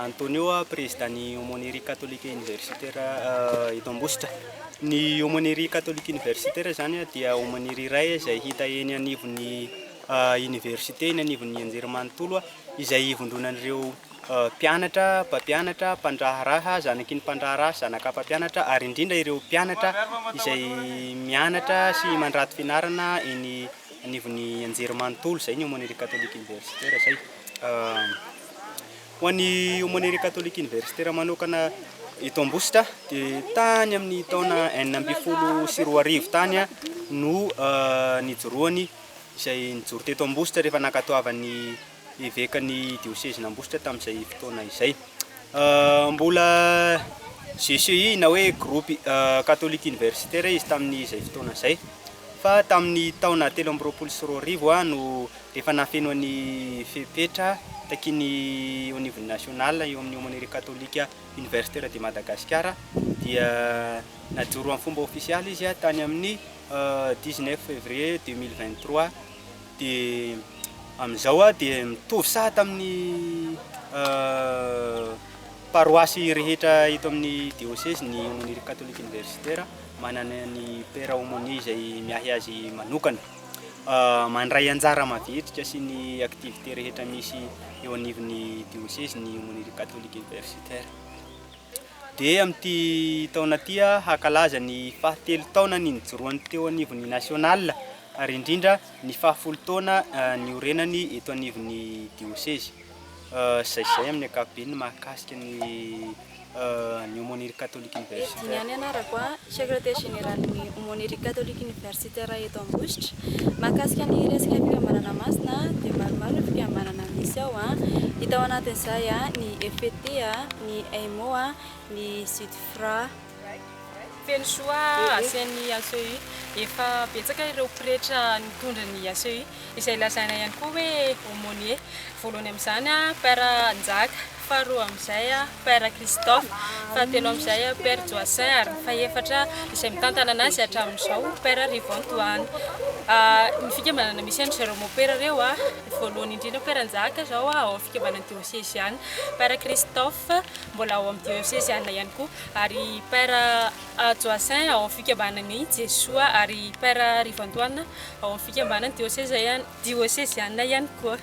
Antonio, président aumônerie catholique universitaire eto Ambositra. Ny aumônerie catholique universitaire zany dia aumônerie iray izay hita eny anivon'ny université eny anivon'ny Anjerimanontolo izay ivondronan'ireo mpianatra, mpampianatra, mpandraharaha, zanaky ny mpandraharaha, zanaka mpampianatra ary indrindra ireo mpianatra izay mianatra sy mandrato fianarana eny anivon'ny Anjerimanontolo. Zay ny aumônerie catholique universitaire zay. Ho an'ny aumônerie catholique universitaire manokana eto Ambositra dia tany amin'ny taona 1912 tany no nijoroany izay nijoro teto Ambositra rehefa nakatoavan'ny évêque-ny diocèse-n'Ambositra tamin'izay fotoana izay. Mbola GCI na hoe groupe catholique universitaire izy tamin'izay fotoana izay. Fa tamin'ny taona 2024 no rehefa nafenoan'ny fepetra takiny au niveau national eo amin'ny aumônerie catholique universitaire de Madagascar dia najoro amin'ny fomba ofisialy izy tany amin'ny 19 février 2023 dia amin'izao dia mitovy saha tamin'ny paroisy rehetra eto amin'ny diocèse ny aumônerie catholique universitaire manana ny père aumônier izay miahy azy manokana. Mandray anjara mavitrika sy ny activité rehetra misy eo anivon'ny diocèse ny aumônerie catholique universitaire. Dia amin'ity taona ty hakalaza ny fahatelo taona ny nijoroany teo anivon'ny national ary indrindra ny fahafolo taona ny orenany eto anivon'ny diocèse. Zay amin'ny ankapobeny mahakasika ny aumônerie catholique universitaire. Diniany anarako secrétaire général ny aumônerie catholique universitaire eto Ambositra. Mahakasika ny resaka fikambanana masina dia maromaro ny fikambanana misy ao hita ao anatin'izay ny EFT, ny AIMO, ny SUDFRA. Feno soa asian'ny ACEU efa betsaka ireo pretra nitondra ny ACEU izay lazaina ihany koa hoe aumônier. Voalohany amin'izany père Njaka, faharoa amin'izay père Christophe, fahatelo amin'izay père Joassin ary ny fahaefatra izay mitantana anazy hatramin'izao père Rivantoine. Ny fikambanana misy any zareo mopera reo voalohany indrindra père Njaka zao ao amin'ny fikambanana diocésiana, père Christophe mbola ao amin'ny diocésiana ihany koa ary père Joassin ao amin'ny fikambanany Jesoa ary père Rivantoine ao amin'ny fikambanana diocésiana ihany koa.